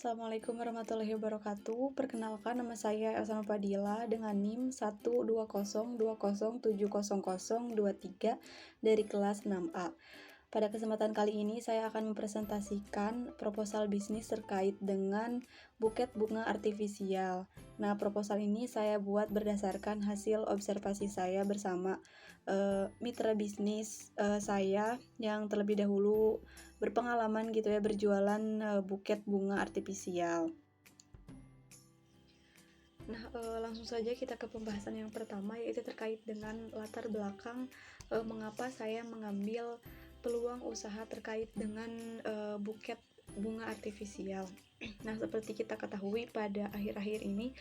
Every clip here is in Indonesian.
Assalamualaikum warahmatullahi wabarakatuh. Perkenalkan, nama saya Elsa Fadila dengan NIM 12020700023 dari kelas 6A. Pada kesempatan kali ini saya akan mempresentasikan proposal bisnis terkait dengan buket bunga artifisial. Nah, proposal ini saya buat berdasarkan hasil observasi saya bersama mitra bisnis saya yang terlebih dahulu berpengalaman gitu ya berjualan buket bunga artifisial. Nah, langsung saja kita ke pembahasan yang pertama, yaitu terkait dengan latar belakang mengapa saya mengambil peluang usaha terkait dengan buket bunga artifisial. Nah, seperti kita ketahui pada akhir-akhir ini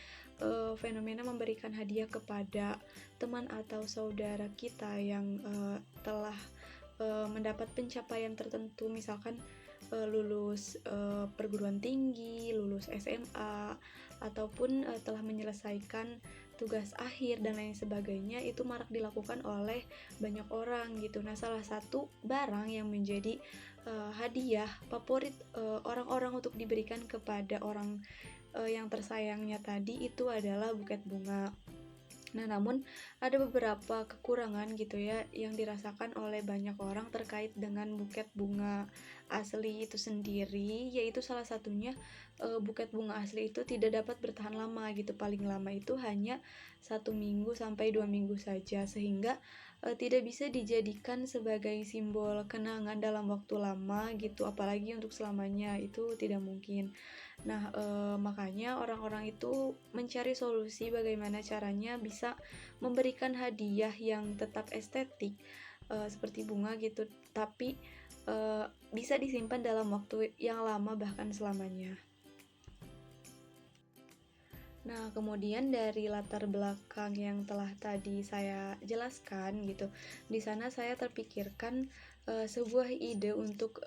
fenomena memberikan hadiah kepada teman atau saudara kita yang telah mendapat pencapaian tertentu, misalkan lulus perguruan tinggi, lulus SMA, ataupun telah menyelesaikan tugas akhir dan lain sebagainya. Itu marak dilakukan oleh banyak orang gitu. Nah, salah satu barang yang menjadi hadiah favorit orang-orang untuk diberikan kepada orang yang tersayangnya tadi itu adalah buket bunga. Nah, namun ada beberapa kekurangan gitu ya yang dirasakan oleh banyak orang terkait dengan buket bunga asli itu sendiri, yaitu salah satunya buket bunga asli itu tidak dapat bertahan lama gitu. Paling lama itu hanya 1 minggu sampai 2 minggu saja, sehingga tidak bisa dijadikan sebagai simbol kenangan dalam waktu lama gitu, apalagi untuk selamanya itu tidak mungkin. Nah, makanya orang-orang itu mencari solusi bagaimana caranya bisa memberikan hadiah yang tetap estetik, seperti bunga gitu, tapi bisa disimpan dalam waktu yang lama bahkan selamanya. Nah, kemudian dari latar belakang yang telah tadi saya jelaskan gitu, di sana saya terpikirkan sebuah ide untuk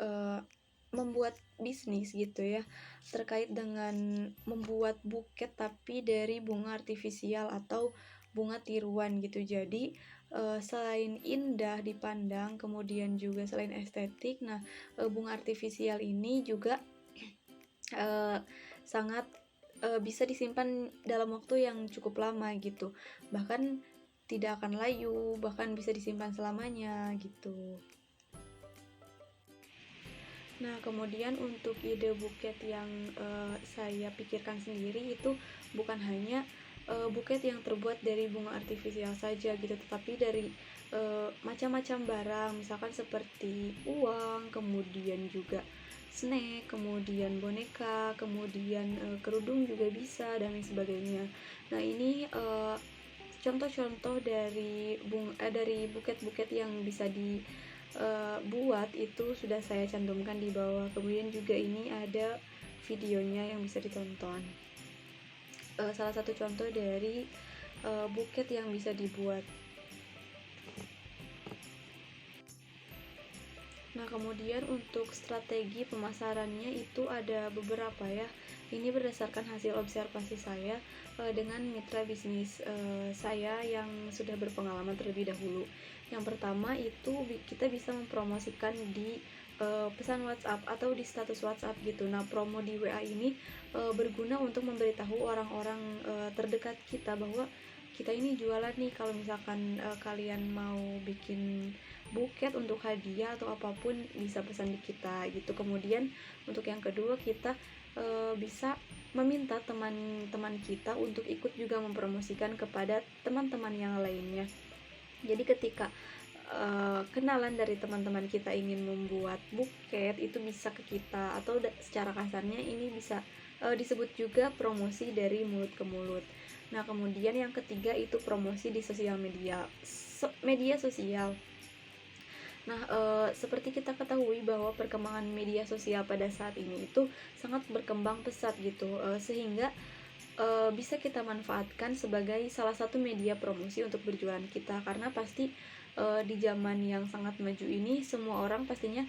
membuat bisnis gitu ya, terkait dengan membuat buket tapi dari bunga artifisial atau bunga tiruan gitu. Jadi selain indah dipandang, kemudian juga selain estetik, nah bunga artifisial ini juga sangat bisa disimpan dalam waktu yang cukup lama gitu, bahkan tidak akan layu, bahkan bisa disimpan selamanya gitu. Nah, kemudian untuk ide buket yang saya pikirkan sendiri itu bukan hanya buket yang terbuat dari bunga artifisial saja gitu, tetapi dari macam-macam barang, misalkan seperti uang, kemudian juga snack, kemudian boneka, kemudian kerudung juga bisa dan lain sebagainya. Nah, ini contoh-contoh dari buket-buket yang bisa buat itu sudah saya cantumkan di bawah. Kemudian juga ini ada videonya yang bisa ditonton. Salah satu contoh dari buket yang bisa dibuat. Nah, kemudian untuk strategi pemasarannya itu ada beberapa ya. Ini berdasarkan hasil observasi saya dengan mitra bisnis saya yang sudah berpengalaman terlebih dahulu. Yang pertama itu kita bisa mempromosikan di pesan WhatsApp atau di status WhatsApp gitu. Nah, promo di WA ini berguna untuk memberitahu orang-orang terdekat kita bahwa kita ini jualan nih, kalau misalkan kalian mau bikin buket untuk hadiah atau apapun bisa pesan di kita gitu. Kemudian untuk yang kedua kita bisa meminta teman-teman kita untuk ikut juga mempromosikan kepada teman-teman yang lainnya. Jadi ketika kenalan dari teman-teman kita ingin membuat buket, itu bisa ke kita, atau secara kasarnya ini bisa disebut juga promosi dari mulut ke mulut. Nah, kemudian yang ketiga itu promosi di sosial media sosial. Nah, seperti kita ketahui bahwa perkembangan media sosial pada saat ini itu sangat berkembang pesat gitu, sehingga bisa kita manfaatkan sebagai salah satu media promosi untuk berjualan kita, karena pasti di zaman yang sangat maju ini semua orang pastinya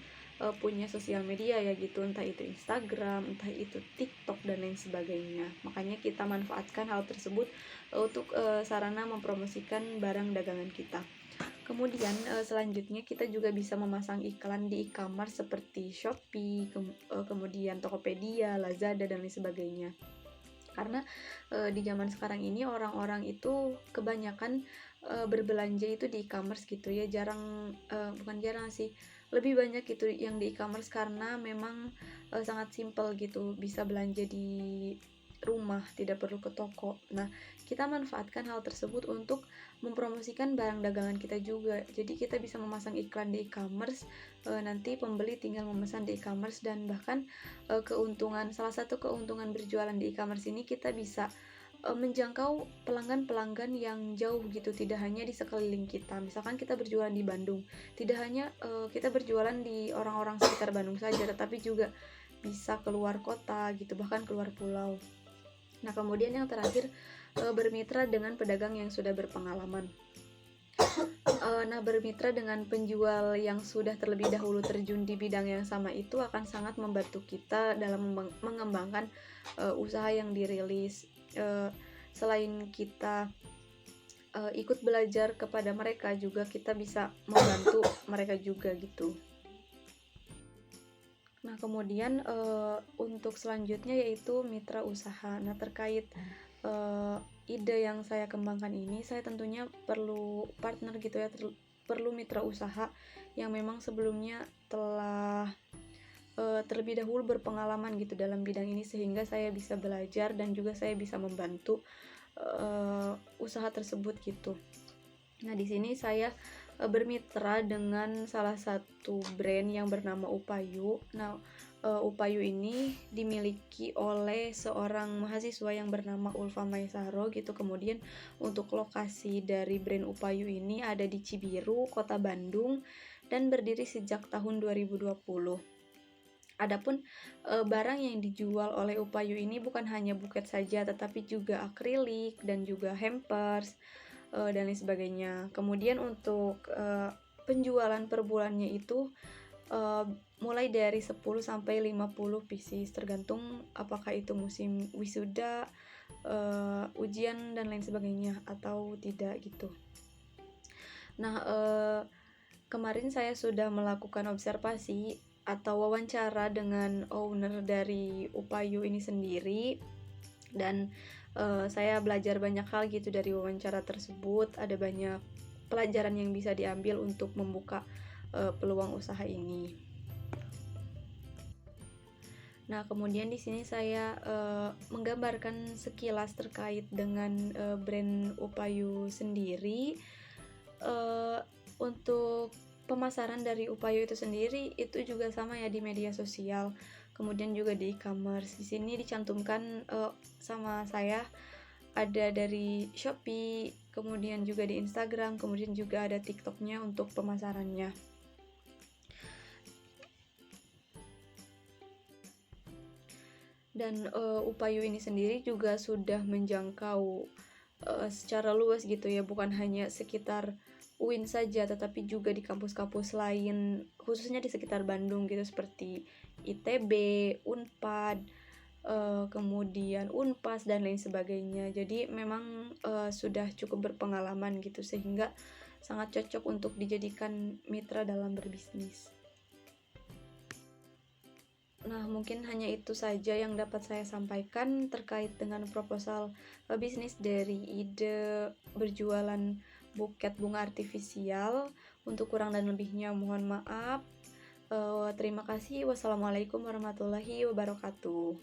punya sosial media ya gitu, entah itu Instagram, entah itu TikTok dan lain sebagainya. Makanya kita manfaatkan hal tersebut untuk sarana mempromosikan barang dagangan kita. Kemudian selanjutnya kita juga bisa memasang iklan di e-commerce seperti Shopee, kemudian Tokopedia, Lazada dan lain sebagainya. Karena di zaman sekarang ini orang-orang itu kebanyakan berbelanja itu di e-commerce gitu ya, bukan jarang sih, lebih banyak gitu yang di e-commerce karena memang sangat simpel gitu, bisa belanja di rumah, tidak perlu ke toko. Nah, kita manfaatkan hal tersebut untuk mempromosikan barang dagangan kita juga. Jadi kita bisa memasang iklan di e-commerce, nanti pembeli tinggal memesan di e-commerce, dan bahkan salah satu keuntungan berjualan di e-commerce ini, kita bisa menjangkau pelanggan-pelanggan yang jauh gitu, tidak hanya di sekeliling kita. Misalkan kita berjualan di Bandung, tidak hanya kita berjualan di orang-orang sekitar Bandung saja, tetapi juga bisa keluar kota gitu, bahkan keluar pulau. Nah, kemudian yang terakhir, bermitra dengan pedagang yang sudah berpengalaman. Nah, bermitra dengan penjual yang sudah terlebih dahulu terjun di bidang yang sama itu akan sangat membantu kita dalam mengembangkan usaha yang dirilis. Selain kita ikut belajar kepada mereka, juga kita bisa membantu mereka juga gitu. Nah, kemudian untuk selanjutnya yaitu mitra usaha. Nah, terkait ide yang saya kembangkan ini, saya tentunya perlu partner gitu ya, perlu mitra usaha yang memang sebelumnya telah terlebih dahulu berpengalaman gitu dalam bidang ini, sehingga saya bisa belajar dan juga saya bisa membantu usaha tersebut gitu. Nah, di sini saya bermitra dengan salah satu brand yang bernama Upayu. Nah, Upayu ini dimiliki oleh seorang mahasiswa yang bernama Ulfa Maisaro gitu. Kemudian untuk lokasi dari brand Upayu ini ada di Cibiru, Kota Bandung, dan berdiri sejak tahun 2020. Adapun barang yang dijual oleh Upayu ini bukan hanya buket saja, tetapi juga akrilik dan juga hampers dan lain sebagainya. Kemudian untuk penjualan per bulannya itu mulai dari 10 sampai 50 pieces, tergantung apakah itu musim wisuda, ujian dan lain sebagainya atau tidak gitu. Nah, kemarin saya sudah melakukan observasi atau wawancara dengan owner dari Upayu ini sendiri, dan saya belajar banyak hal gitu dari wawancara tersebut. Ada banyak pelajaran yang bisa diambil untuk membuka peluang usaha ini. Nah, kemudian di sini saya menggambarkan sekilas terkait dengan brand Upayu sendiri. Untuk pemasaran dari Upayu itu sendiri itu juga sama ya, di media sosial, kemudian juga di e-commerce. Di sini dicantumkan sama saya ada dari Shopee, kemudian juga di Instagram, kemudian juga ada TikToknya untuk pemasarannya. Dan Upayu ini sendiri juga sudah menjangkau secara luas gitu ya, bukan hanya sekitar UIN saja, tetapi juga di kampus-kampus lain, khususnya di sekitar Bandung gitu, seperti ITB, Unpad, kemudian Unpas dan lain sebagainya. Jadi memang sudah cukup berpengalaman gitu, sehingga sangat cocok untuk dijadikan mitra dalam berbisnis. Nah, mungkin hanya itu saja yang dapat saya sampaikan terkait dengan proposal bisnis dari ide berjualan buket bunga artifisial. Untuk kurang dan lebihnya mohon maaf. Terima kasih. Wassalamualaikum warahmatullahi wabarakatuh.